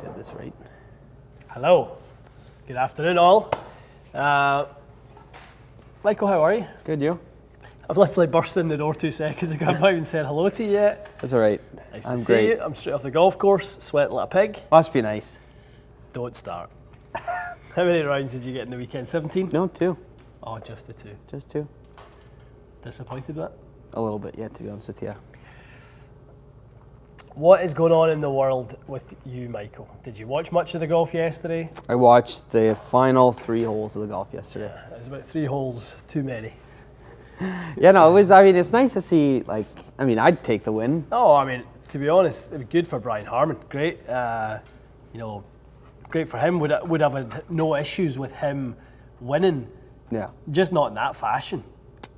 did this right. Hello. Good afternoon, all. Michael, how are you? Good, you? I've literally burst in the door 2 seconds ago. I've not even said hello to you yet. That's all right. Nice to see you. I'm straight off the golf course, sweating like a pig. Must be nice. Don't start. How many rounds did you get in the weekend? 17? No, 2. Oh, just the 2. Just 2. Disappointed with that? A little bit, yeah, to be honest with you. What is going on in the world with you, Michael? Did you watch much of the golf yesterday? I watched the final 3 holes of the golf yesterday. Yeah, it was about 3 holes too many. Yeah, no, it was, I mean, it's nice to see, like, I mean, I'd take the win. Oh, I mean, to be honest, it was good for Brian Harman. Great, great for him. Would have had no issues with him winning. Yeah. Just not in that fashion.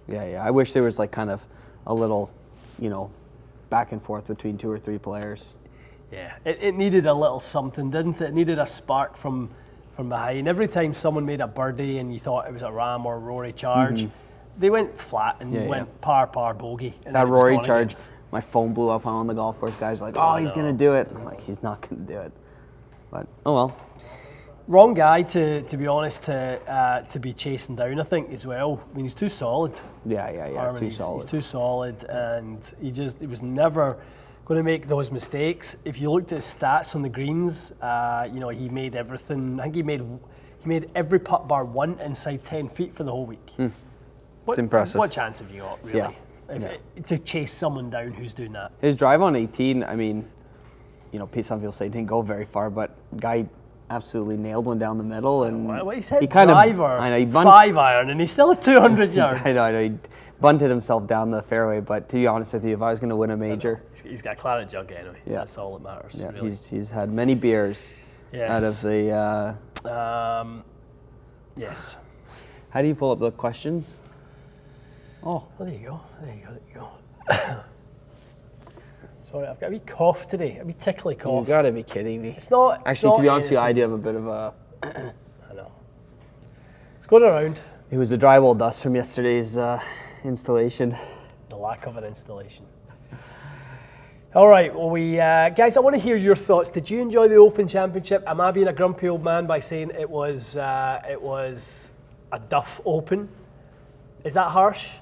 Yeah. I wish there was, like, kind of a little, back and forth between 2 or 3 players. Yeah, it needed a little something, didn't it? It needed a spark from behind. Every time someone made a birdie and you thought it was a Ram or a Rory charge, they went flat and went par, bogey. And that Rory charge, my phone blew up on the golf course. Guys were like, oh, he's going to do it. I'm like, he's not going to do it. But, oh well. Wrong guy, to be honest, to be chasing down, I think, as well. I mean, he's too solid. Yeah, Harman, too solid. He's too solid, and he was never going to make those mistakes. If you looked at his stats on the greens, he made everything. I think he made every putt bar 1 inside 10 feet for the whole week. It's impressive. What chance have you got, really? Yeah. To chase someone down who's doing that? His drive on 18, I mean, some people say it didn't go very far, but guy absolutely nailed one down the middle. And well, he said driver, 5 iron, and he's still at 200 yards. I know, he bunted himself down the fairway, but to be honest with you, if I was going to win a major... He's got a claret jug anyway. Yeah. That's all that matters. Yeah, really. he's had many beers out of the... Yes. How do you pull up the questions? Oh, well, there you go. Sorry, I've got a wee cough today, a wee tickly cough. You've got to be kidding me. It's not. Actually, to be honest with you, I do have a bit of a... I know. It's going around. It was the drywall dust from yesterday's installation. The lack of an installation. All right, well, guys, I want to hear your thoughts. Did you enjoy the Open Championship? Am I being a grumpy old man by saying it was a duff Open? Is that harsh?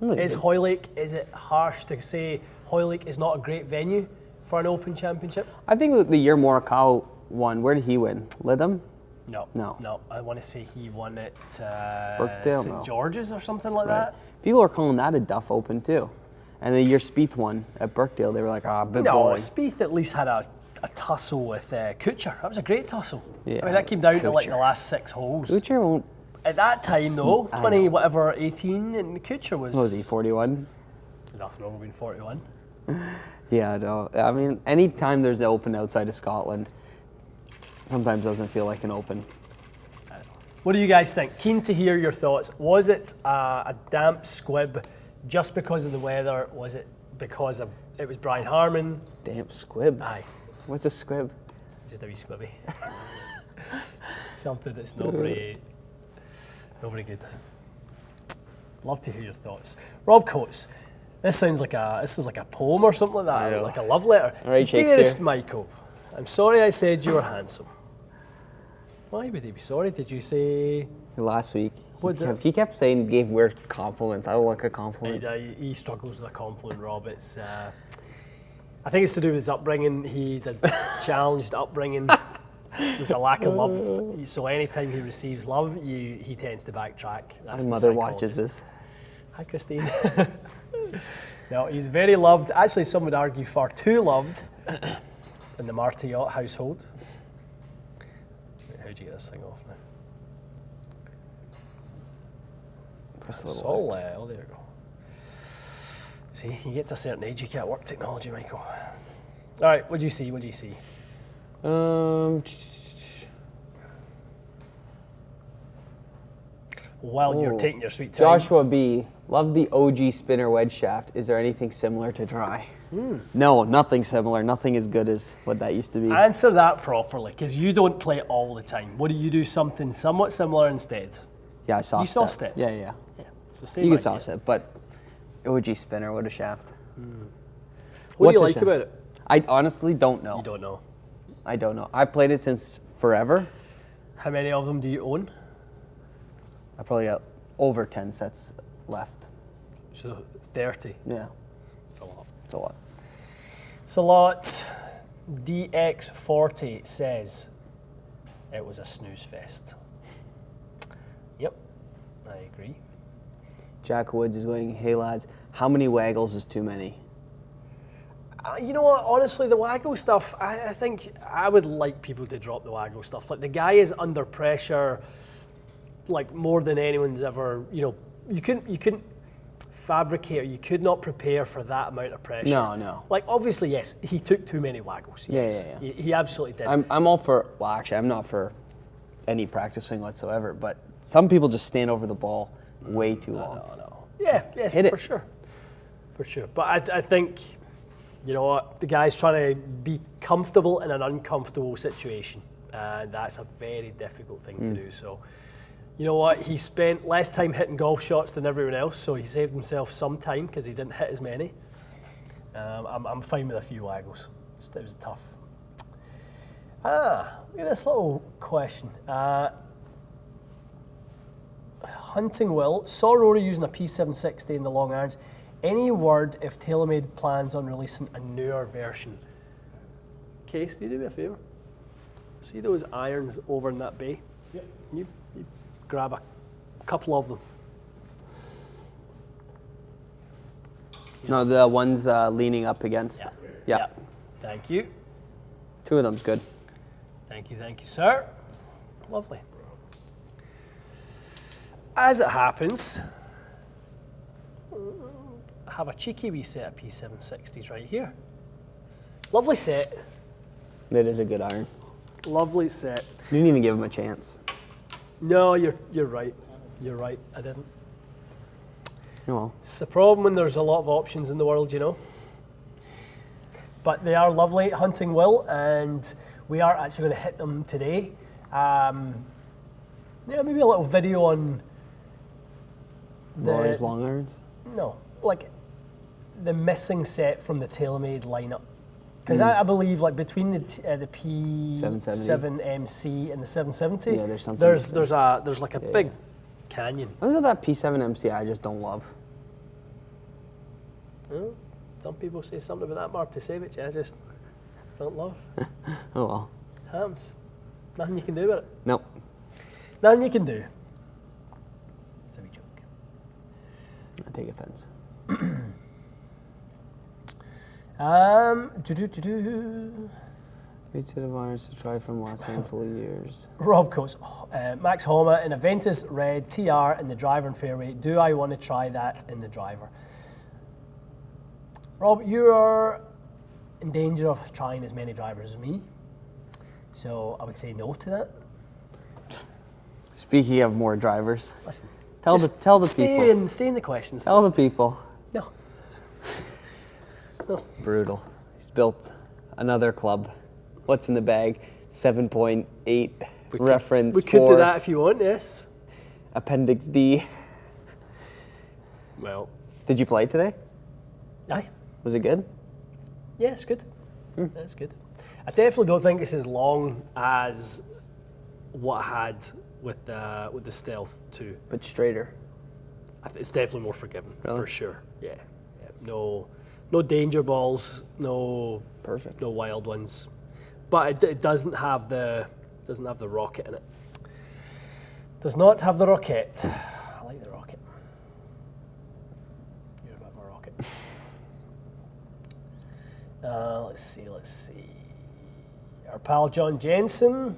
Is it harsh to say Hoylake is not a great venue for an Open Championship? I think the year Morikawa won, where did he win? Lytham? No. I want to say he won at Birkdale, St. George's or something like that. People are calling that a duff Open too. And the year Spieth won at Birkdale, they were like, bit boring. Spieth at least had a tussle with Kuchar. That was a great tussle. Yeah, I mean, that came down to like the last 6 holes. Kuchar won't... At that time, though, 18, and Kuchar was... What was he, 41? Nothing wrong with being 41. Yeah, no. I mean, any time there's an Open outside of Scotland, sometimes doesn't feel like an Open. What do you guys think? Keen to hear your thoughts. Was it a damp squib just because of the weather? Was it because it was Brian Harman? Damp squib? Aye. What's a squib? Just a wee squibby. Something that's not very good. Love to hear your thoughts. Rob Coates, this is like a poem or something like that, like a love letter. All right, Shakespeare. Dearest Michael, I'm sorry I said you were handsome. Why would he be sorry? Did you say... Last week, he kept saying, gave weird compliments. I don't like a compliment. He struggles with a compliment, Rob. It's, I think it's to do with his upbringing. He had challenged upbringing. There's a lack of love. So anytime he receives love, he tends to backtrack. That's My mother watches this. Hi, Christine. No, he's very loved. Actually, some would argue far too loved in the Marty Yacht household. How'd you get this thing off now? Oh, there we go. See, you get to a certain age, you can't work technology, Michael. All right, what do you see? While you're taking your sweet time. Joshua B. Love the OG spinner wedge shaft. Is there anything similar to dry? No, nothing similar. Nothing as good as what that used to be. Answer that properly, because you don't play it all the time. What do you do? Something somewhat similar instead? Yeah, I soft You soft step? Yeah. So same You can idea. soft step, but OG spinner, what a shaft. What do you like about it? I honestly don't know. You don't know. I don't know. I've played it since forever. How many of them do you own? I probably got over 10 sets left. So 30. Yeah, It's a lot. it's a lot. It's a lot. DX40 says it was a snooze fest. Yep, I agree. Jack Woods is going, hey lads, how many waggles is too many? You know what, honestly, the waggle stuff, I think I would like people to drop the waggle stuff. Like, the guy is under pressure, like, more than anyone's ever, you couldn't fabricate, or you could not prepare for that amount of pressure. No. Like, obviously, yes, he took too many waggles. Yes. Yeah. He absolutely did. I'm all for, well, actually, I'm not for any practice swing whatsoever, but some people just stand over the ball way too long. No. Yeah, Hit it. For sure. But I think, you know what, the guy's trying to be comfortable in an uncomfortable situation, and that's a very difficult thing to do. So, you know what, he spent less time hitting golf shots than everyone else, so he saved himself some time because he didn't hit as many. I'm fine with a few waggles. It was tough. Look at this little question. Hunting Will, saw Rory using a P760 in the long irons. Any word if TaylorMade plans on releasing a newer version? Case, can you do me a favour? See those irons over in that bay? Yep. You grab a couple of them. No, the ones leaning up against. Yeah. Thank you. 2 of them's good. Thank you, sir. Lovely. As it happens, I have a cheeky wee set of P760s right here. Lovely set. That is a good iron. Lovely set. You didn't even give him a chance. No, you're right. You're right. I didn't. Oh, well. It's the problem when there's a lot of options in the world, you know. But they are lovely, Hunting Will, and we are actually going to hit them today. Maybe a little video on Rory's long irons? No, like the missing set from the TaylorMade lineup. Because I believe, like, between the P7MC and the 770, Yeah, there's something there's like a big canyon. I know that P7MC I just don't love. Well, some people say something about that Mark Tasevich, I just don't love. Oh well. Hams. Nothing you can do about it. Nope. Nothing you can do. It's a wee joke. I take offense. Great set of irons to try from last handful of years. Rob Coates, Max Homa in a Ventus Red TR in the driver and fairway. Do I want to try that in the driver? Rob, you are in danger of trying as many drivers as me. So I would say no to that. Speaking of more drivers, Listen, tell the people. Stay in the questions. Tell the people. No. Brutal. He's built another club. What's in the bag? 7.8 reference. We could do for that if you want, yes. Appendix D. Well. Did you play today? Aye. Was it good? Yeah, it's good. That's good. I definitely don't think it's as long as what I had with the Stealth 2. But straighter. It's definitely more forgiving, Really? for sure. Yeah. No danger balls, Perfect. no wild ones. But it doesn't have the rocket in it. Does not have the rocket. I like the rocket. You're a bit of a rocket. Let's see. Our pal John Jensen.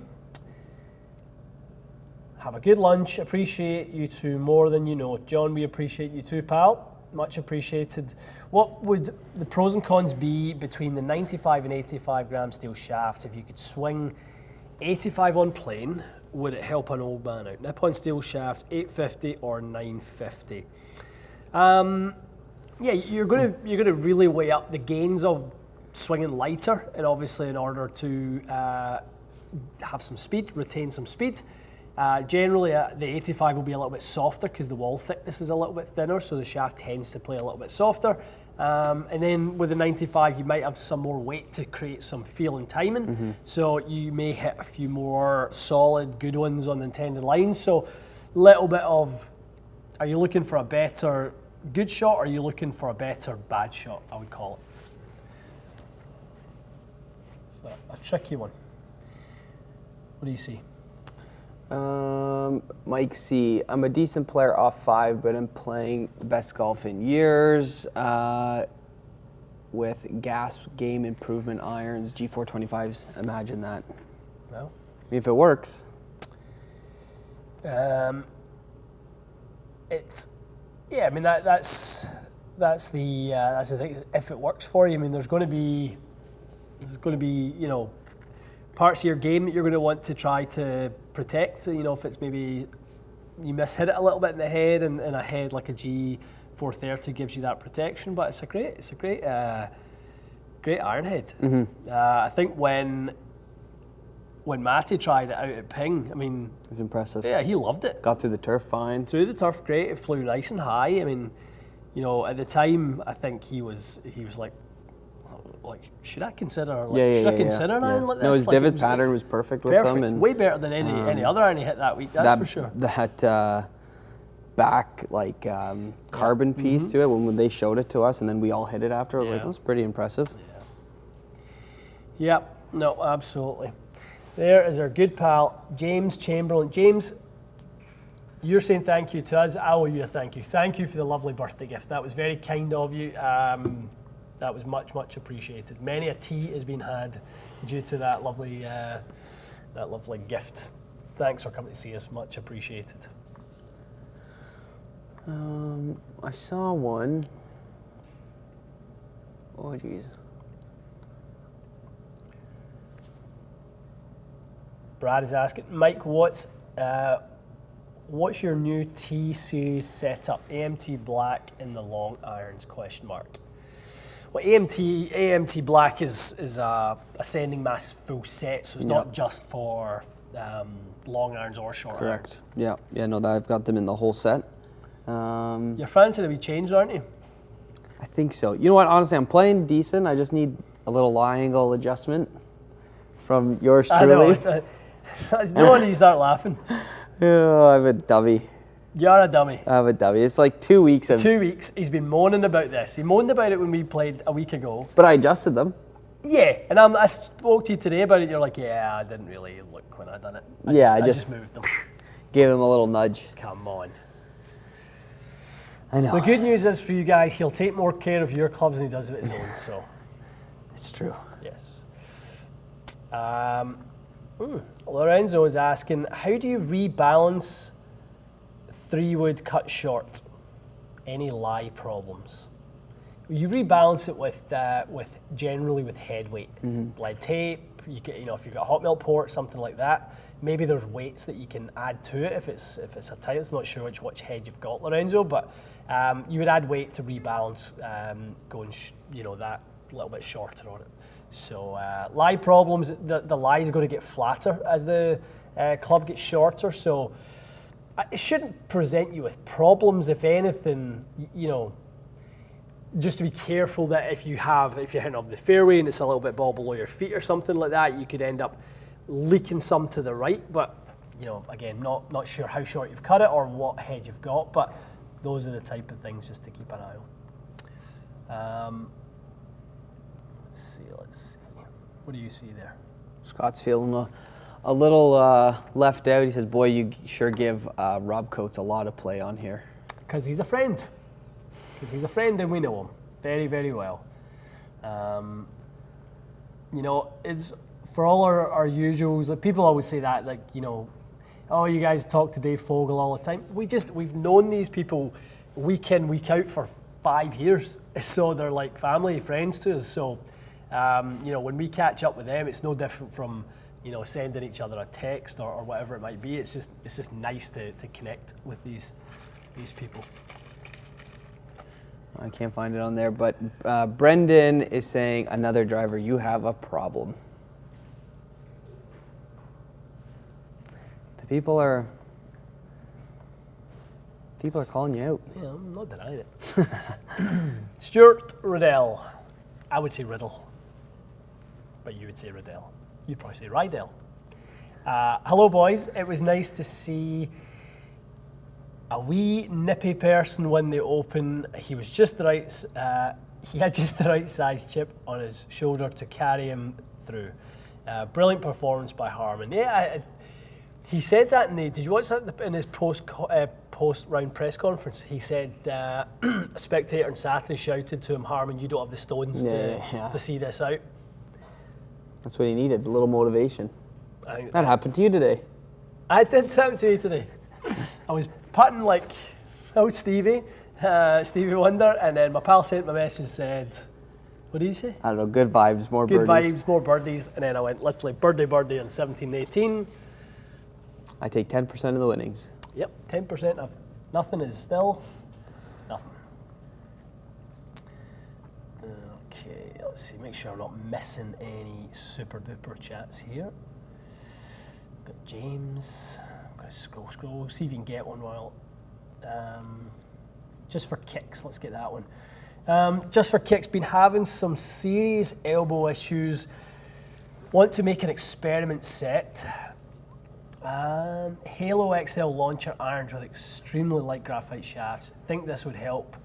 Have a good lunch. Appreciate you two more than you know. John, we appreciate you too, pal. Much appreciated. What would the pros and cons be between the 95 and 85 gram steel shafts? If you could swing 85 on plane, would it help an old man out? Nippon steel shafts, 850 or 950? You're gonna really weigh up the gains of swinging lighter, and obviously in order to have some speed, retain some speed. Generally, the 85 will be a little bit softer because the wall thickness is a little bit thinner, so the shaft tends to play a little bit softer. And then with the 95, you might have some more weight to create some feel and timing. So you may hit a few more solid, good ones on the intended lines. So little bit of, are you looking for a better good shot, or are you looking for a better bad shot, I would call it. It's a tricky one. What do you see? Mike C. I'm a decent player off 5, but I'm playing best golf in years with gas game improvement irons, G425s. Imagine that. Well, I mean, if it works. Yeah, I mean that's the thing. If it works for you, I mean, there's going to be parts of your game that you're going to want to try to protect. If it's maybe you mishit it a little bit in the head, and a head like a G430 gives you that protection. But it's a great iron head. I think when Matty tried it out at Ping, I mean, It was impressive. Yeah, he loved it. Got through the turf fine. Through the turf, great. It flew nice and high. I mean, at the time, I think he was like, should I consider? An iron like this? No, his divot pattern was perfect with them, and way better than any other iron he hit that week. That's for sure. That back carbon piece to it when they showed it to us, and then we all hit it after. Like, that was pretty impressive. Yeah. No, absolutely. There is our good pal, James Chamberlain. James, you're saying thank you to us. I owe you a thank you. Thank you for the lovely birthday gift. That was very kind of you. That was much, much appreciated. Many a tea has been had due to that lovely gift. Thanks for coming to see us. Much appreciated. I saw one. Oh, jeez. Brad is asking, Mike, what's your new T series setup? AMT Black in the long irons? ? Well, AMT Black is a ascending mass full set, so it's not just for long irons or short irons. Correct. Yeah. No, I've got them in the whole set. You're fancy to be changed, aren't you? I think so. You know what? Honestly, I'm playing decent. I just need a little lie angle adjustment from yours truly. I know. No wonder you start laughing. Yeah, I have a dummy. You're a dummy. I have a dummy. It's like 2 weeks of... 2 weeks. He's been moaning about this. He moaned about it when we played a week ago. But I adjusted them. Yeah, and I spoke to you today about it. You're like, yeah, I didn't really look when I done it. I just moved them. Gave them a little nudge. Come on. I know. The good news is for you guys, he'll take more care of your clubs than he does of his own. So. It's true. Yes. Lorenzo is asking, how do you rebalance 3-wood cut short? Any lie problems? You rebalance it with generally with head weight, lead tape. If you've got a hot melt port, something like that. Maybe there's weights that you can add to it if it's a tight. I'm not sure which head you've got, Lorenzo, but you would add weight to rebalance, going that little bit shorter on it. So lie problems, the lie is going to get flatter as the club gets shorter. So it shouldn't present you with problems. If anything, just to be careful that if you're hitting off the fairway and it's a little bit ball below your feet or something like that, you could end up leaking some to the right. But again, not sure how short you've cut it or what head you've got. But those are the type of things just to keep an eye on. Let's see. What do you see there? Scott's feeling a little left out. He says, boy, you sure give Rob Coates a lot of play on here. Because he's a friend. And we know him very, very well. It's for all our usuals. Like, people always say that, oh, you guys talk to Dave Fogel all the time. We've known these people week in, week out for 5 years. So they're like family, friends to us. So, when we catch up with them, it's no different from, sending each other a text or whatever it might be. It's just nice to connect with these people. I can't find it on there, but Brendan is saying, another driver, you have a problem. The people are People are calling you out. Yeah, I'm not denying it. Stuart Riddell. I would say Riddle. But you would say Riddell. You'd probably say Rydell. Hello, boys. It was nice to see a wee nippy person win the Open. He was just the right. He had just the right size chip on his shoulder to carry him through. Brilliant performance by Harman. Yeah, he said that. Did you watch that in his post-round press conference? He said a spectator on Saturday shouted to him, "Harman, you don't have the stones to see this out." That's what he needed, a little motivation. That happened to you today. I did happen to you today. I was putting like old Stevie Wonder, and then my pal sent me a message and said, what did he say? I don't know, good vibes, more good birdies. Good vibes, more birdies, and then I went literally birdie on 17 18. I take 10% of the winnings. Yep, 10% of nothing is still nothing. Okay, let's see, make sure I'm not missing any super duper chats here. Got James, I'm going to scroll, see if you can get one while. Just for kicks, let's get that one. Just for kicks, been having some serious elbow issues. Want to make an experiment set. Halo XL launcher irons with extremely light graphite shafts. Think this would help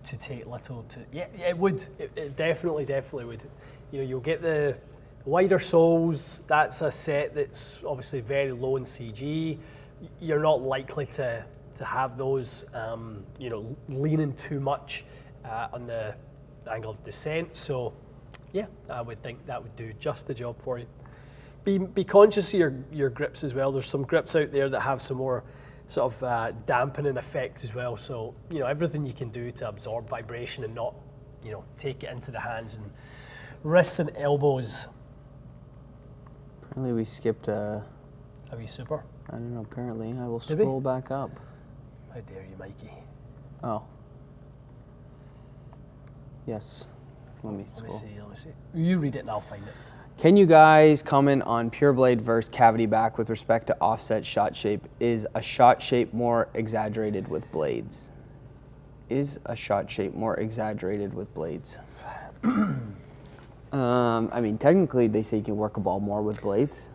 to take little to. Yeah, it would. It definitely would. You know, you'll get the wider soles. That's a set that's obviously very low in CG. You're not likely to have those, leaning too much on the angle of descent. So, yeah, I would think that would do just the job for you. Be conscious of your grips as well. There's some grips out there that have some more sort of dampening effect as well. So, everything you can do to absorb vibration and not, take it into the hands and wrists and elbows. Apparently we skipped a wee super. I don't know, apparently. I will scroll back up. How dare you, Mikey? Oh. Yes. Let me see. You read it and I'll find it. Can you guys comment on pure blade versus cavity back with respect to offset shot shape? Is a shot shape more exaggerated with blades? I mean, technically they say you can work a ball more with blades.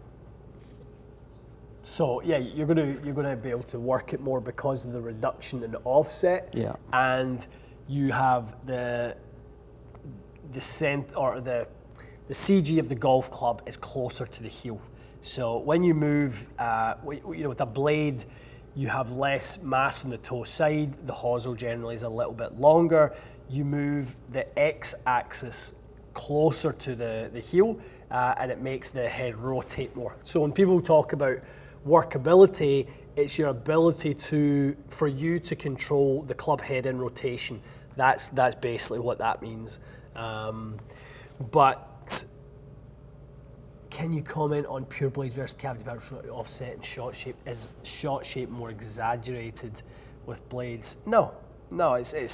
So yeah, you're gonna be able to work it more because of the reduction in the offset. Yeah. And you have the CG of the golf club is closer to the heel. So when you move, with a blade, you have less mass on the toe side. The hosel generally is a little bit longer. You move the x-axis closer to the heel, and it makes the head rotate more. So when people talk about workability, it's your ability for you to control the club head in rotation. That's basically what that means. But can you comment on pure blades versus cavity back offset and shot shape? Is shot shape more exaggerated with blades? No, it's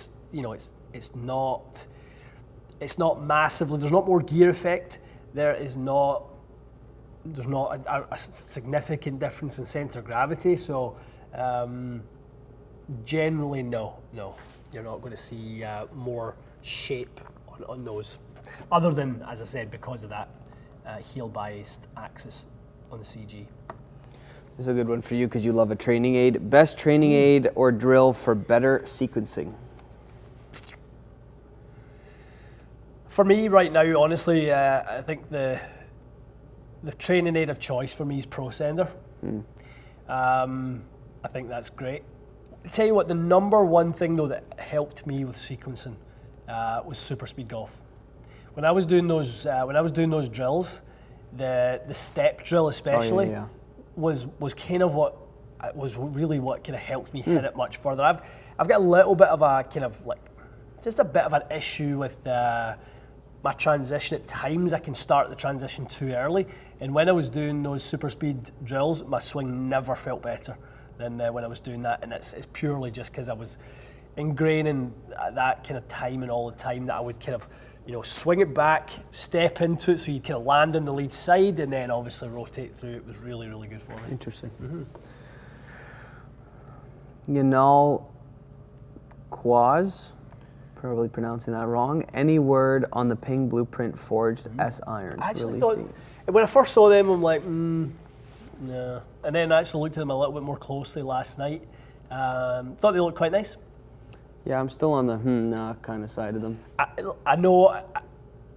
not massively. There's not more gear effect. There's not a significant difference in center of gravity. So generally, no, you're not going to see more shape on those, other than, as I said, because of that heel biased axis on the CG. This is a good one for you because you love a training aid. Best training aid or drill for better sequencing? For me right now, honestly, I think the training aid of choice for me is Pro Sender. I think that's great. I'll tell you what, the number one thing though that helped me with sequencing was Super Speed Golf. When I was doing those drills, the step drill especially was kind of what kind of helped me hit it much further. I've got a little bit of a kind of like just a bit of an issue with my transition. At times I can start the transition too early, and when I was doing those super speed drills, my swing never felt better than when I was doing that, and it's purely just because I was ingraining that kind of timing all the time, that I would kind of swing it back, step into it, so you kind of land on the lead side, and then obviously rotate through. It was really, really good for me. Interesting. Yanal Quaz, probably pronouncing that wrong. Any word on the Ping Blueprint forged S irons? I actually released thought, when I first saw them, I'm like, no. And then I actually looked at them a little bit more closely last night. Thought they looked quite nice. Yeah, I'm still on the nah kind of side of them. I know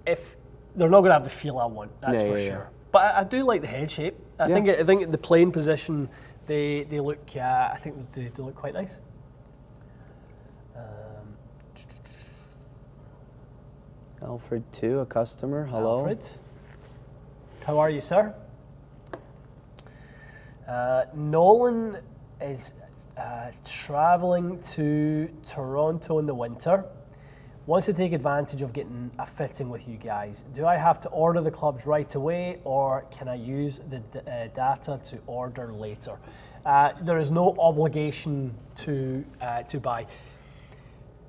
if they're not going to have the feel I want, that's for sure. Yeah. But I do like the head shape. I think the playing position, they look. I think they look quite nice. Alfred 2, a customer. Hello. Alfred, how are you, sir? Nolan is traveling to Toronto in the winter. Wants to take advantage of getting a fitting with you guys. Do I have to order the clubs right away, or can I use the data to order later? There is no obligation to buy.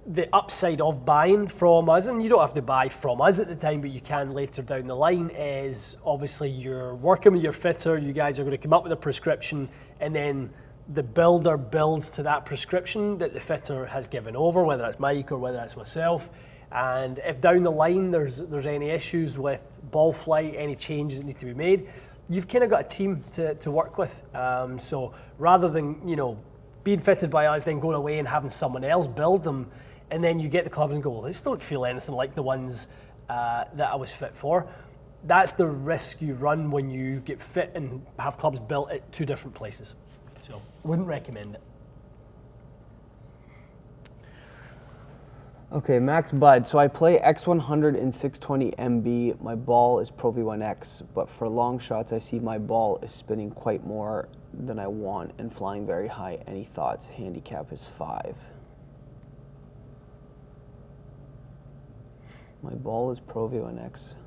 The upside of buying from us, and you don't have to buy from us at the time, but you can later down the line, is obviously you're working with your fitter, you guys are going to come up with a prescription, and then the builder builds to that prescription that the fitter has given over, whether it's Mike or whether it's myself. And if down the line there's any issues with ball flight, any changes that need to be made, you've kind of got a team to work with. So rather than being fitted by us, then going away and having someone else build them, and then you get the clubs and go, well, this don't feel anything like the ones that I was fit for. That's the risk you run when you get fit and have clubs built at two different places. So, wouldn't recommend it. Okay, Max Bud. So I play X100 and 620 MB. My ball is Pro V1X, but for long shots, I see my ball is spinning quite more than I want and flying very high. Any thoughts? Handicap is 5. My ball is Pro V1X.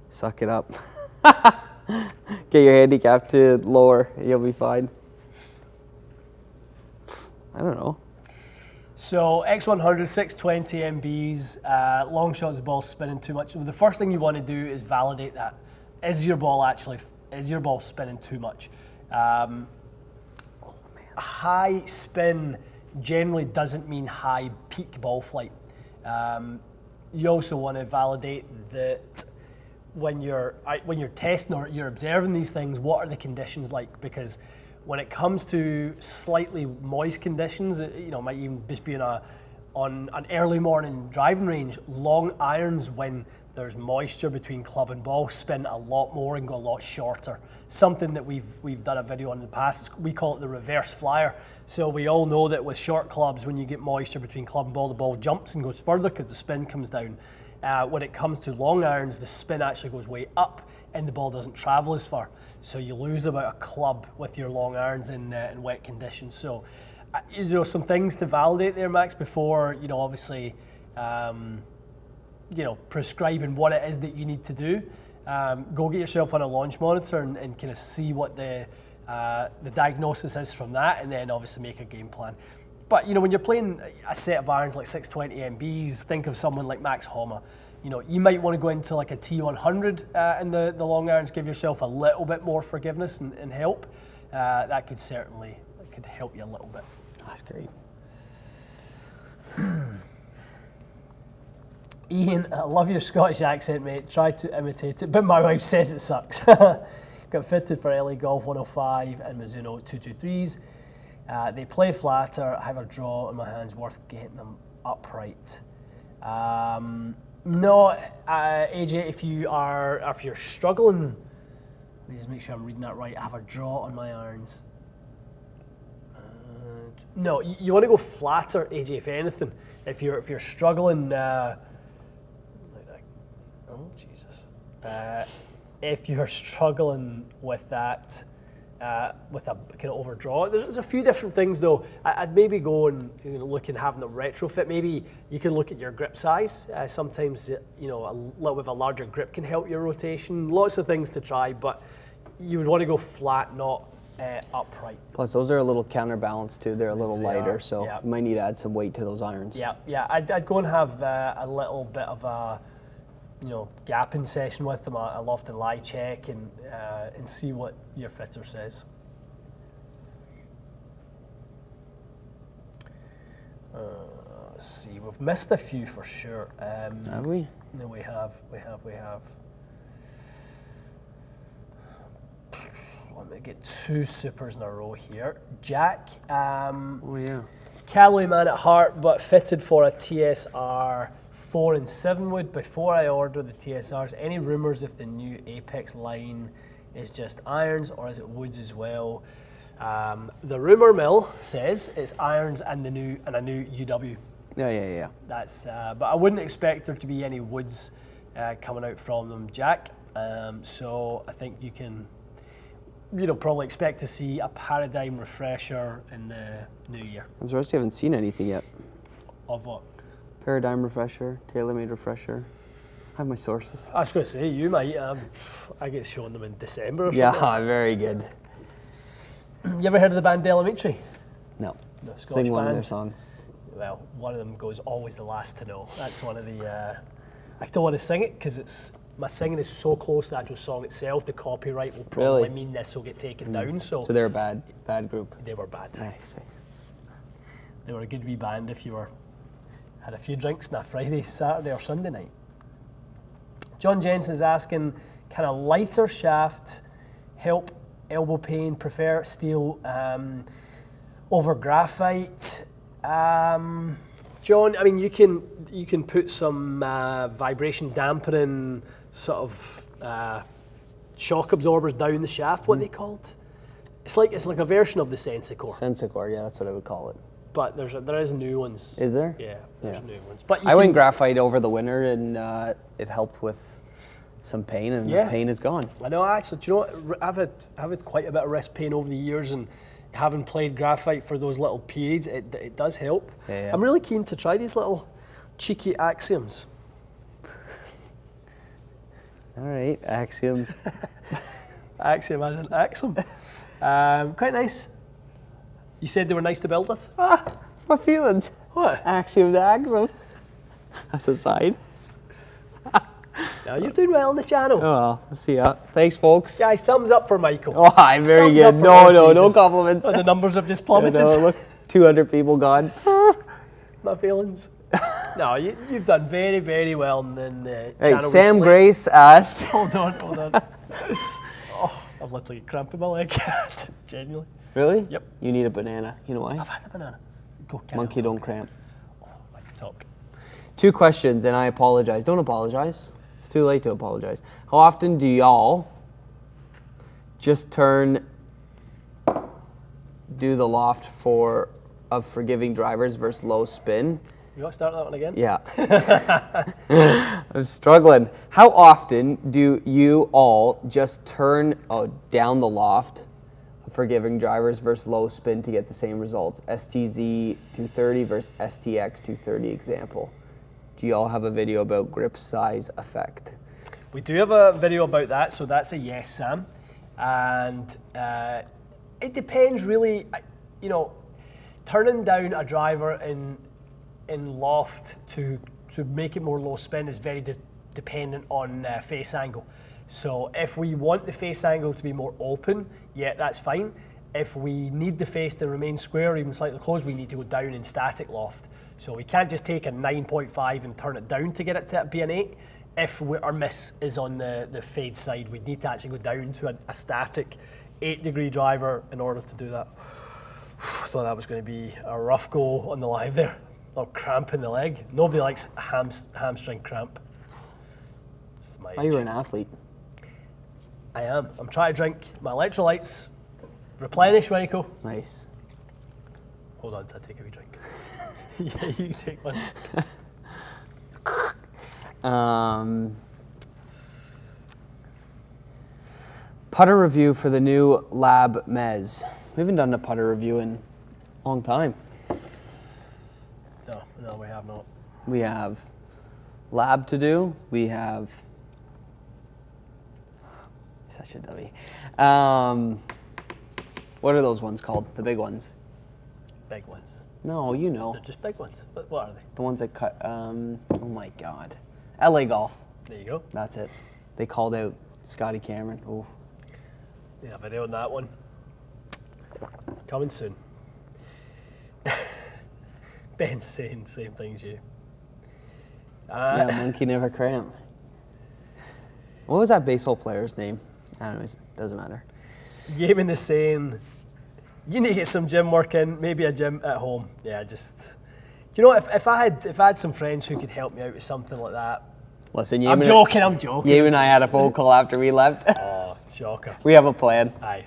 Suck it up. Get your handicap to lower. You'll be fine. I don't know. So X100, 620 MBs, long shots, the ball spinning too much. The first thing you want to do is validate that. Is your ball spinning too much? High spin generally doesn't mean high peak ball flight. You also want to validate that when you're testing or you're observing these things, what are the conditions like? Because when it comes to slightly moist conditions, might even just be on an early morning driving range, long irons when there's moisture between club and ball spin a lot more and go a lot shorter. Something that we've done a video on in the past, we call it the reverse flyer. So we all know that with short clubs, when you get moisture between club and ball, the ball jumps and goes further because the spin comes down. When it comes to long irons, the spin actually goes way up and the ball doesn't travel as far. So you lose about a club with your long irons in wet conditions. So, some things to validate there, Max, before, obviously, prescribing what it is that you need to do. Go get yourself on a launch monitor and kind of see what the diagnosis is from that, and then obviously make a game plan. But when you're playing a set of irons like 620 MBs, think of someone like Max Homa. You might want to go into like a T100 in the long irons, give yourself a little bit more forgiveness and help. That could help you a little bit. That's great. Ian, I love your Scottish accent, mate. Try to imitate it, but my wife says it sucks. Got fitted for LA Golf 105 and Mizuno 223s. They play flatter. I have a draw in my hands worth getting them upright. No, AJ, if you're struggling, let me just make sure I'm reading that right. I have a draw on my irons. No, you want to go flatter, AJ. If anything, if you're struggling, oh Jesus, if you're struggling with that. With a kind of overdraw. There's a few different things though. I'd maybe go and look and having them retrofit. Maybe you can look at your grip size. Sometimes a little bit of a larger grip can help your rotation. Lots of things to try, but you would want to go flat, not upright. Plus, those are a little counterbalanced too. They're a little lighter, so yeah. You might need to add some weight to those irons. Yeah. I'd go and have a little bit of a gapping session with them, I'll often lie check and see what your fitter says. Let's see, we've missed a few for sure. Have we? No, we have. Let me get 2 supers in a row here. Jack, Oh yeah. Callaway man at heart, but fitted for a TSR 4 and 7 wood. Before I order the TSRs, any rumours if the new Apex line is just irons or is it woods as well? The rumour mill says it's irons and a new UW. Yeah. That's, but I wouldn't expect there to be any woods coming out from them, Jack. So I think you can, probably expect to see a paradigm refresher in the new year. I'm surprised you haven't seen anything yet. Of what? Paradigm refresher, tailor-made refresher. I have my sources. I was going to say, you might. I get shown them in December or something. Yeah, very good. You ever heard of the band Elementary? No. The Scottish Sing one of band. their songs. Well, one of them goes always the last to know. That's one of the. I don't want to sing it because my singing is so close to the actual song itself. The copyright will probably Really? mean this will get taken down. So they're a bad group. they were bad. Nice. They were a good wee band if you had a few drinks on a Friday, Saturday, or Sunday night. John Jensen's asking, can a lighter shaft help elbow pain? Prefer steel over graphite? John, I mean, you can put some vibration dampening sort of shock absorbers down the shaft. What are they called? It's like a version of the Sensicore, Sensicore, yeah, that's what I would call it. but there is new ones. Is there? Yeah, there's Yeah. new ones. But I went graphite over the winter and it helped with some pain, and Yeah. the pain is gone. I know, actually. Do you know what? I've had quite a bit of wrist pain over the years, and having played graphite for those little periods, it does help. Yeah. I'm really keen to try these little cheeky axioms. All right, Axiom. Axiom as an axiom. Quite nice. You said they were nice to build with? My feelings. What? Axiom to Axiom. That's a side. No, you're doing well on the channel. Oh well, let's see ya. Thanks, folks. Guys, thumbs up for Michael. Oh, hi, very Thumbs up good. for No, Lord no Jesus. compliments. Oh, the numbers have just plummeted. No, look, 200 people gone. My feelings. No, you've done very, very well in the Hey, channel. Sam recently. Grace asked. Hold on. Oh, I've literally got cramp in my leg. Genuinely. Really? Yep. You need a banana. You know why? I've had the banana. Go, carry Monkey on. don't cramp. Like, talk. 2 questions, and I apologize. Don't apologize. It's too late to apologize. How often do y'all just do the loft of forgiving drivers versus low spin? You want to start that one again? Yeah. I'm struggling. How often do you all just turn down the loft of forgiving drivers versus low spin to get the same results? STZ 230 versus STX 230 example. Do you all have a video about grip size effect? We do have a video about that, so that's a yes, Sam. And it depends really, turning down a driver in loft to make it more low spin is very dependent on face angle. So if we want the face angle to be more open, yeah, that's fine. If we need the face to remain square or even slightly closed, we need to go down in static loft. So we can't just take a 9.5 and turn it down to get it to be an 8. If our miss is on the fade side, we'd need to actually go down to a static 8-degree driver in order to do that. I thought that was going to be a rough go on the live there. A cramp in the leg. Nobody likes hamstring cramp. This is my Oh, you age. were an athlete. I am. I'm trying to drink my electrolytes. Replenish, Michael. Nice. Hold on till I take a wee drink. Yeah, you can take one. Putter review for the new Lab Mez. We haven't done a putter review in a long time. No, we have not. We have Lab to do. We have such a dummy. What are those ones called? The big ones? Big ones. No, you know. They're just big ones. What are they? The ones that cut. Oh my God. LA Golf. There you go. That's it. They called out Scotty Cameron. Oh, Yeah, video on that one. Coming soon. Ben's saying same things you. yeah, monkey never cramp. What was that baseball player's name? Anyways, doesn't matter. Gaiman is saying, you need to get some gym work in, maybe a gym at home. Yeah, just. Do you know, if I had some friends who could help me out with something like that. Listen, I'm joking. You and I had a phone call after we left. Oh, shocker. We have a plan. Aye.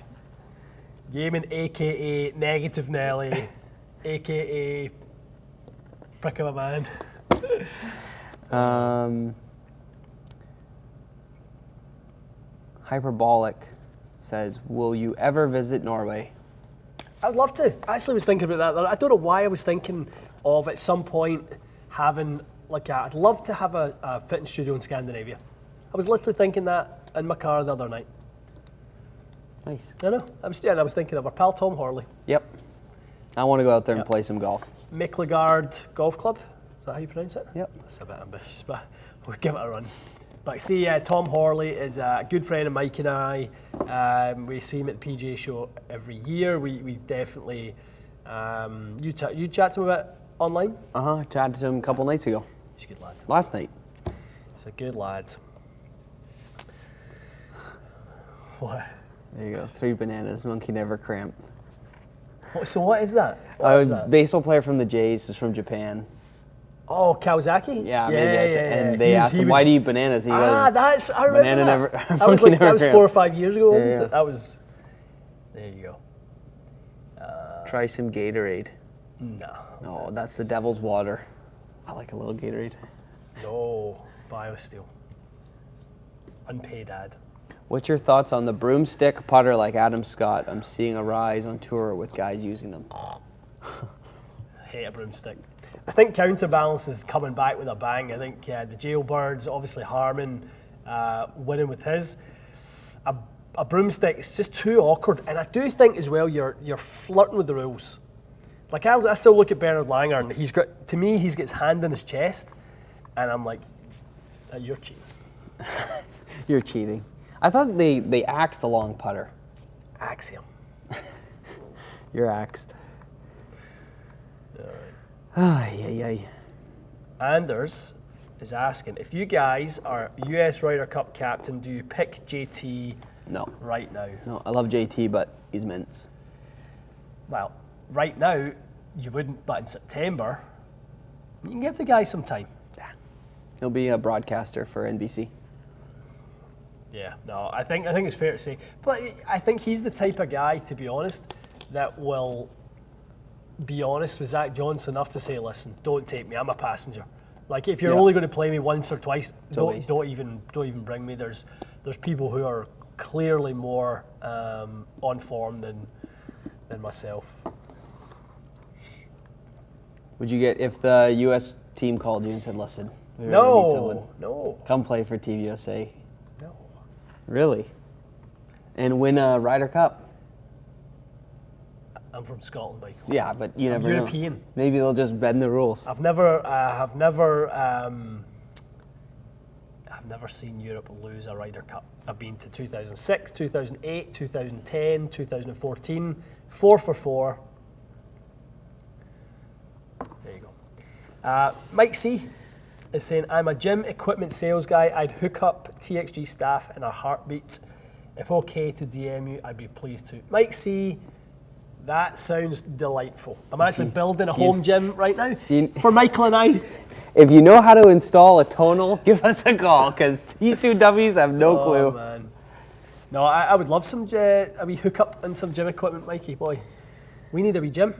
Gaiman, a.k.a. Negative Nelly, a.k.a. Prick of a man. Hyperbolic says, will you ever visit Norway? I'd love to. I actually was thinking about that. I don't know why I was thinking of at some point having, I'd love to have a fitness studio in Scandinavia. I was literally thinking that in my car the other night. Nice. I know. I was thinking of our pal Tom Horley. Yep. I want to go out there and play some golf. Micklegard Golf Club. Is that how you pronounce it? Yep. That's a bit ambitious, but we'll give it a run. But see, Tom Horley is a good friend of Mike and I. We see him at the PGA show every year. We definitely, you chat to him a bit online? I chatted to him a couple nights ago. He's a good lad. Last night. He's a good lad. What? There you go. 3 bananas, monkey never cramp. So what is that? I was a baseball player from the Jays, was from Japan. Oh, Kawasaki? Yeah, maybe. And they asked him, why do you eat bananas? He goes, I remember banana that. never, that was 4 or 5 years ago, wasn't Yeah. it? That was, there you go. Try some Gatorade. No. No, that's the devil's water. I like a little Gatorade. No, BioSteel. Unpaid ad. What's your thoughts on the broomstick putter like Adam Scott? I'm seeing a rise on tour with guys using them. Hate a broomstick. I think Counterbalance is coming back with a bang. I think the Jailbirds, obviously Harmon winning with his. A broomstick is just too awkward, and I do think as well you're flirting with the rules. Like I still look at Bernard Langer, and he's got his hand on his chest, and I'm like, you're cheating. You're cheating. I thought they axed the long putter. Axiom. You're axed. All right. Ay. Anders is asking, if you guys are US Ryder Cup captain, do you pick JT No. right now? No, I love JT, but he's mints. Well, right now, you wouldn't, but in September, you can give the guy some time. Yeah. He'll be a broadcaster for NBC. Yeah, no, I think it's fair to say. But I think he's the type of guy, to be honest, that will be honest with Zach Johnson enough to say, listen, don't take me, I'm a passenger. Like if you're only going to play me once or twice, don't even bring me. There's people who are clearly more on form than myself. Would you get, if the US team called you and said, listen, we really need someone, No. come play for Team USA? No. Really? And win a Ryder Cup? I'm from Scotland, Michael. Yeah, but you I'm never European. know. Maybe they'll just bend the rules. I've never seen Europe lose a Ryder Cup. I've been to 2006, 2008, 2010, 2014, 4 for 4. There you go. Mike C is saying, I'm a gym equipment sales guy. I'd hook up TXG staff in a heartbeat. If okay to DM you, I'd be pleased to. Mike C, that sounds delightful. I'm actually building a home gym right now for Michael and I. If you know how to install a tonal, give us a call, because these two dummies have no clue. Oh, man. No, I would love a wee hook up and some gym equipment, Mikey, boy. We need a wee gym.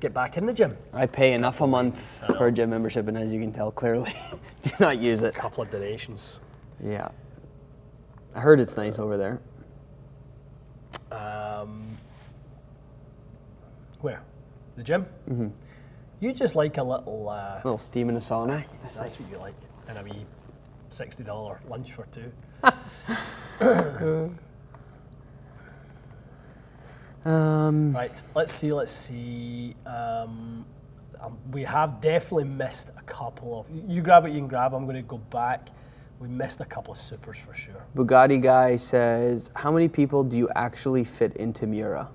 Get back in the gym. I pay enough a month for a gym membership, and as you can tell clearly, do not use it. A couple of donations. Yeah. I heard it's nice over there. Where? The gym? Mm-hmm. You just like a little... A little steam in a sauna. That's what you like. And a wee $60 lunch for two. Right, let's see. We have definitely missed a couple of... You grab what you can grab. I'm going to go back. we missed a couple of supers for sure. Bugatti guy says, how many people do you actually fit into Mura?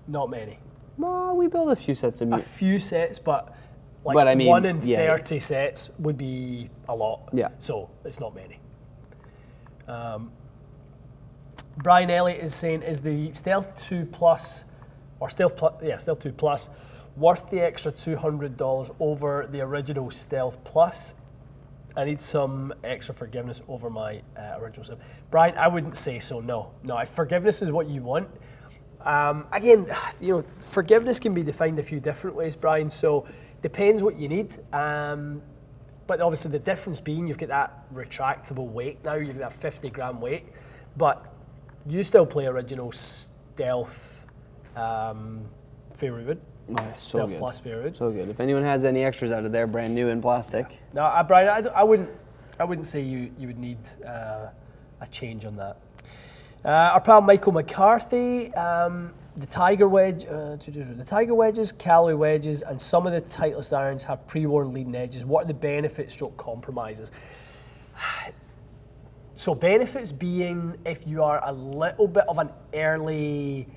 Not many. Well, we build a few sets of A Mura. few sets, but like But I mean, 1 in yeah. 30 sets would be a lot. Yeah. So it's not many. Brian Elliott is saying, is the Stealth 2 Plus, or Stealth 2 Plus, worth the extra $200 over the original Stealth Plus? I need some extra forgiveness over my original stuff. Brian, I wouldn't say so, no. No, forgiveness is what you want. Again, forgiveness can be defined a few different ways, Brian, so depends what you need. But obviously the difference being you've got that retractable weight now, you've got that 50 gram weight, but you still play original Stealth Fairwood. Oh, so Stealth good. Plus Fairwood. So good. If anyone has any extras out of there, brand new in plastic. No, Brian, I wouldn't say you would need a change on that. Our pal Michael McCarthy, the Tiger wedge, the Tiger wedges, Callaway wedges, and some of the Titleist irons have pre-worn leading edges. What are the benefits stroke compromises? So benefits being if you are a little bit of an early,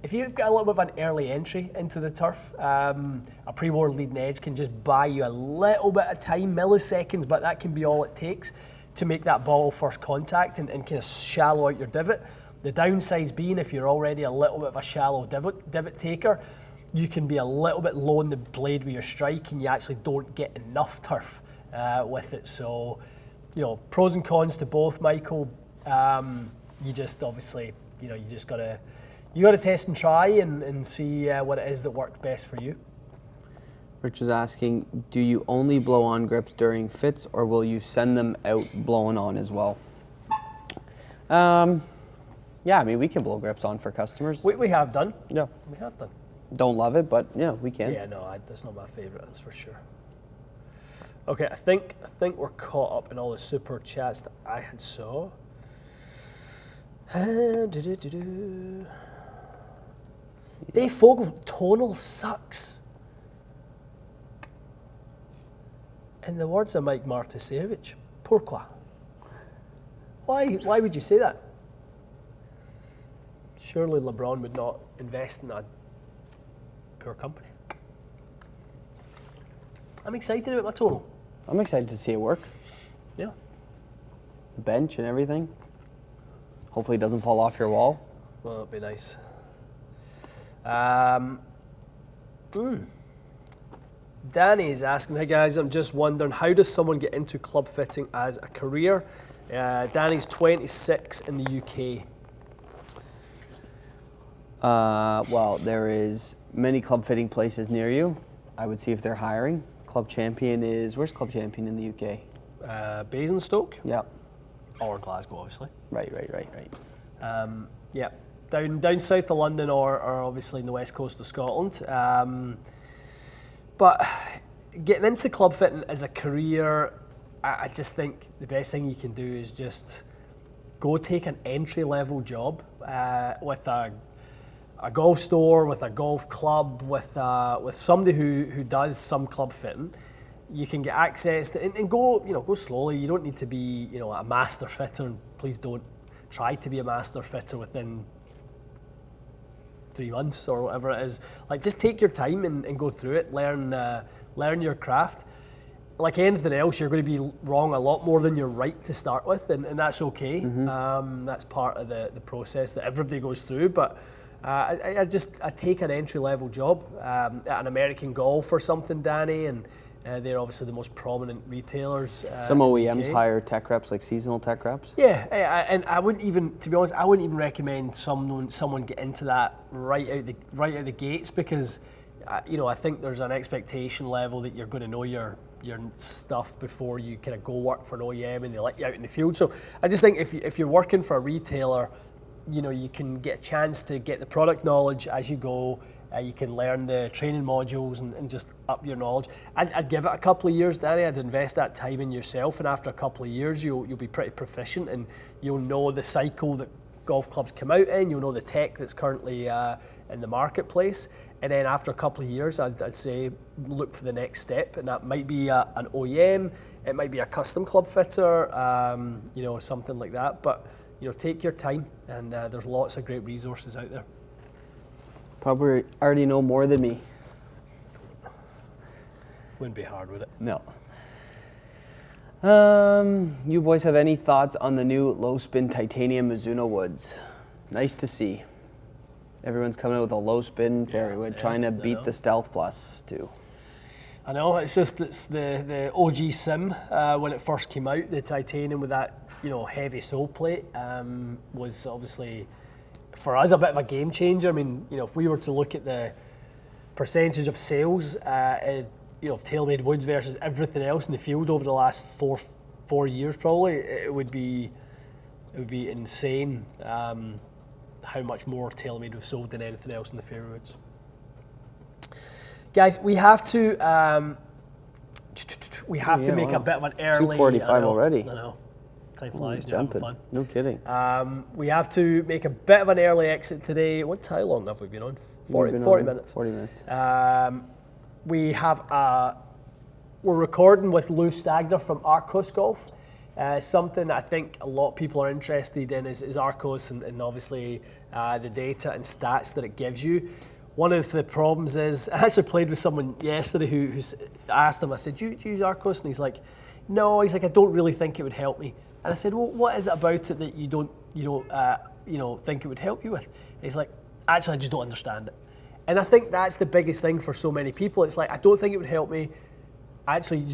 if you've got a little bit of an early entry into the turf, a pre-worn leading edge can just buy you a little bit of time, milliseconds, but that can be all it takes to make that ball first contact and kind of shallow out your divot. The downsides being if you're already a little bit of a shallow divot taker, you can be a little bit low in the blade with your strike and you actually don't get enough turf with it. So, pros and cons to both, Michael. You just obviously, you just gotta test and try and see what it is that worked best for you. Rich is asking, do you only blow on grips during fits or will you send them out blown on as well? Yeah, I mean, we can blow grips on for customers. We have done. Yeah. We have done. Don't love it, but yeah, we can. Yeah, no, that's not my favourite, that's for sure. Okay, I think we're caught up in all the super chats that I had saw. Dave Fogel, tonal sucks. In the words of Mike Martisevich, pourquoi? Why would you say that? Surely LeBron would not invest in a poor company. I'm excited about my tonal. I'm excited to see it work. Yeah. The bench and everything. Hopefully it doesn't fall off your wall. Well, that'd be nice. Danny is asking, hey guys, I'm just wondering, how does someone get into club fitting as a career? Danny's 26 in the UK. Well, there is many club fitting places near you. I would see if they're hiring. Club Champion where's Club Champion in the UK? Basingstoke? Yeah. Or Glasgow, obviously. Right. Yeah, down south of London or obviously in the west coast of Scotland. But getting into club fitting as a career, I just think the best thing you can do is just go take an entry-level job with a golf store, with a golf club, with somebody who does some club fitting. You can get access to and go slowly. You don't need to be a master fitter, and please don't try to be a master fitter within 3 months or whatever it is. Like, just take your time and go through it. Learn your craft. Like anything else, you're going to be wrong a lot more than you're right to start with, and that's okay. Mm-hmm. That's part of the process that everybody goes through. But I take an entry level job at an American Golf or something, Danny, and they're obviously the most prominent retailers. Some OEMs hire tech reps, like seasonal tech reps. Yeah, and I wouldn't even, to be honest, I wouldn't even recommend someone get into that right out the gates, because I think there's an expectation level that you're going to know your stuff before you kind of go work for an OEM and they let you out in the field. So I just think if you're working for a retailer, you can get a chance to get the product knowledge as you go. You can learn the training modules and just up your knowledge. I'd give it a couple of years, Danny. I'd invest that time in yourself, and after a couple of years, you'll be pretty proficient, and you'll know the cycle that golf clubs come out in. You'll know the tech that's currently in the marketplace, And then after a couple of years, I'd say look for the next step, and that might be an OEM, it might be a custom club fitter, something like that. But take your time, and there's lots of great resources out there. Probably already know more than me. Wouldn't be hard, would it? No. You boys have any thoughts on the new low spin titanium Mizuno woods? Nice to see. Everyone's coming out with a low spin fairy wood, trying to beat the Stealth Plus too. I know, it's the OG Sim when it first came out. The titanium with that heavy sole plate was obviously for us a bit of a game changer. I mean, if we were to look at the percentage of sales, of tailor-made woods versus everything else in the field over the last four years, probably it would be insane how much more tailor-made we've sold than anything else in the fairy woods. Guys, we have to make a bit of an early. 2:45 already. I know. Time flies. Jumping. Fun. No kidding. We have to make a bit of an early exit today. How long have we been on? 40 minutes. 40 minutes. We're recording with Lou Stagner from Arcos Golf. Something that I think a lot of people are interested in is Arcos and obviously the data and stats that it gives you. One of the problems is, I actually played with someone yesterday who asked him, I said, do you use Arcos? And he's like, no, I don't really think it would help me. And I said, well, what is it about it that you don't think it would help you with? And he's like, actually, I just don't understand it. And I think that's the biggest thing for so many people. It's like, I don't think it would help me, actually,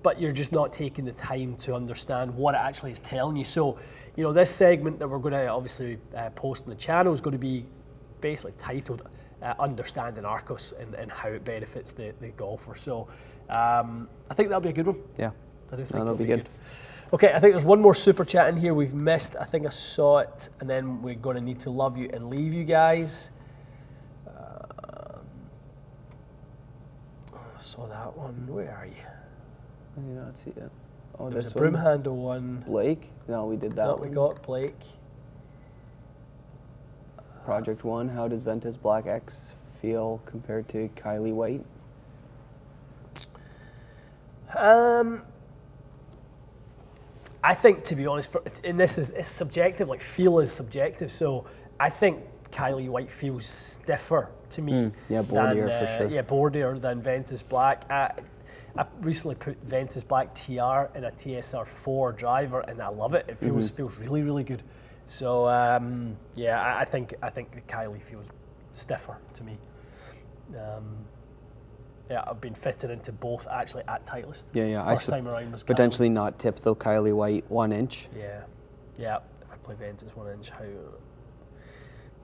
but you're just not taking the time to understand what it actually is telling you. So, this segment that we're going to obviously post on the channel is going to be basically titled Understanding Arcos and how it benefits the golfer. So, I think that'll be a good one. Yeah, I do think that'll be good. Okay, I think there's one more super chat in here we've missed. I think I saw it, and then we're going to need to love you and leave you guys. I saw that one. Where are you? I did not see it. Oh, There's this a broom one? handle one. Blake? No, we did that No, one. we got Blake. Project 1, how does Ventus Black X feel compared to Kylie White? I think, to be honest, and this is subjective, like feel is subjective, so I think Kylie White feels stiffer to me. Yeah, boardier for sure. Yeah, boardier than Ventus Black. I recently put Ventus Black TR in a TSR4 driver, and I love it. It feels really, really good. So I think the Kylie feels stiffer to me. I've been fitted into both actually at Titleist. Yeah. First time around was potentially not tip though. Kylie White 1 inch. Yeah. If I play Ventus 1 inch, how?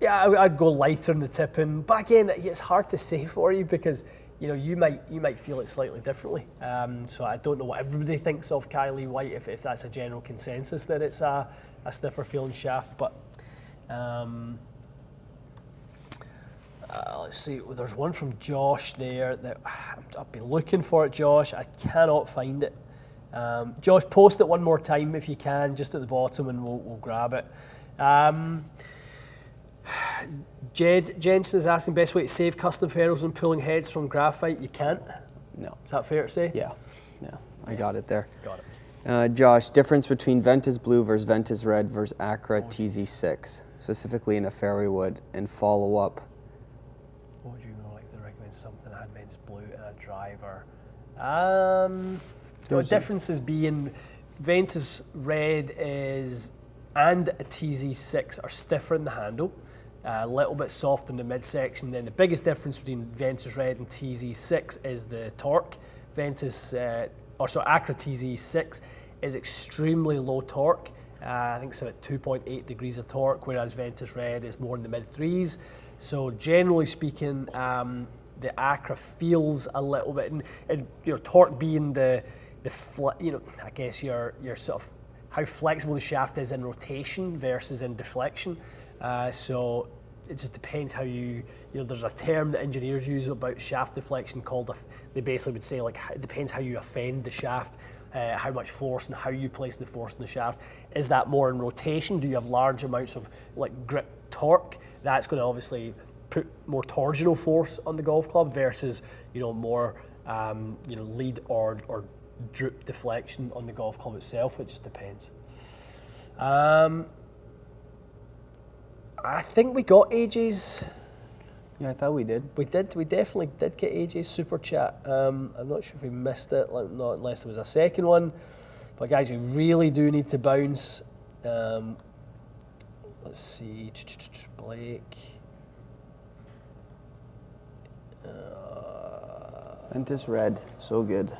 Yeah, I'd go lighter in the tipping, but again, it's hard to say for you because you might feel it slightly differently. So I don't know what everybody thinks of Kylie White, if that's a general consensus that it's a stiffer feeling shaft. But let's see. There's one from Josh there that I've been looking for it. Josh, I cannot find it. Josh, post it one more time if you can, just at the bottom, and we'll grab it. Jed Jensen is asking best way to save custom ferrules when pulling heads from graphite. You can't. No. Is that fair to say? Yeah. I got it there. Got it. Josh, difference between Ventus Blue versus Ventus Red versus Acra TZ6, specifically in a fairway wood, and follow up. What would you like to recommend? Something that had Ventus Blue and a driver. The differences being Ventus Red and a TZ6 are stiffer in the handle, a little bit softer in the midsection. Then the biggest difference between Ventus Red and TZ6 is the torque. Acra TZ6 is extremely low torque. I think it's about 2.8 degrees of torque, whereas Ventus Red is more in the mid threes. So generally speaking, the Acra feels a little bit, and your torque being I guess your sort of how flexible the shaft is in rotation versus in deflection. So it just depends how there's a term that engineers use about shaft deflection called, they basically would say, like, it depends how you offend the shaft, how much force and how you place the force in the shaft. Is that more in rotation? Do you have large amounts of like grip torque? That's going to obviously put more torsional force on the golf club versus, more, lead or droop deflection on the golf club itself. It just depends. I think we got AJ's. Yeah, I thought we did. We did. We definitely did get AJ's super chat. I'm not sure if we missed it, not unless there was a second one. But guys, we really do need to bounce. Let's see, Blake. Ventus Red, so good.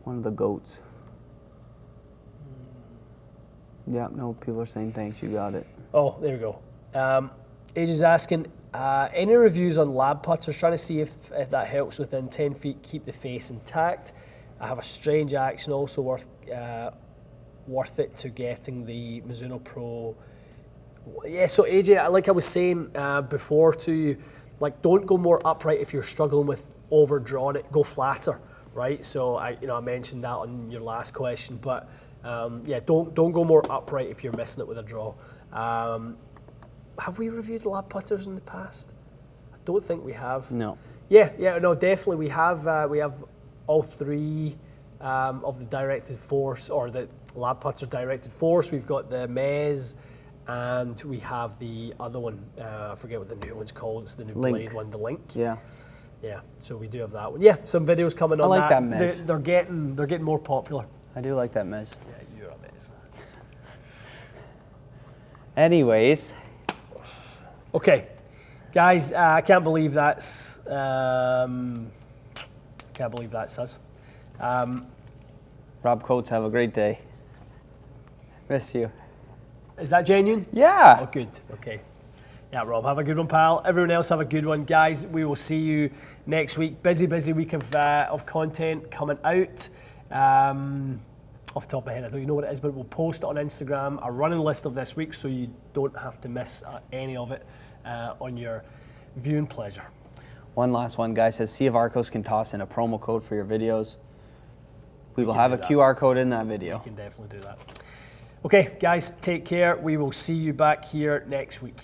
One of the GOATs. Yeah, no, people are saying thanks, you got it. Oh, there we go. AJ's asking, any reviews on lab putters, trying to see if that helps within 10 feet, keep the face intact. I have a strange action also worth it to getting the Mizuno Pro. Yeah, so AJ, like I was saying before to you, like don't go more upright if you're struggling with overdrawn it, go flatter, right? So I mentioned that on your last question, but don't go more upright if you're missing it with a draw. Have we reviewed lab putters in the past? I don't think we have. No. Yeah, no, definitely we have all three of the directed force, or the lab putter directed force. We've got the Mez, and we have the other one. I forget what the new one's called. It's the new Link. Blade one, the Link. Yeah. Yeah, so we do have that one. Yeah, some videos coming on I like that Mez. They're getting more popular. I do like that Mez. Yeah, you're a Mez. Anyways. Okay, guys, I can't believe that's us. Rob Coates, have a great day. Miss you. Is that genuine? Yeah. Oh, good. Okay. Yeah, Rob, have a good one, pal. Everyone else have a good one. Guys, we will see you next week. Busy week of content coming out. Off the top of my head, I don't even know what it is, but we'll post it on Instagram, a running list of this week, so you don't have to miss any of it on your viewing pleasure. One last one, guys. Says, see if Arcos can toss in a promo code for your videos. We will have a QR code in that video. We can definitely do that. Okay, guys, take care. We will see you back here next week.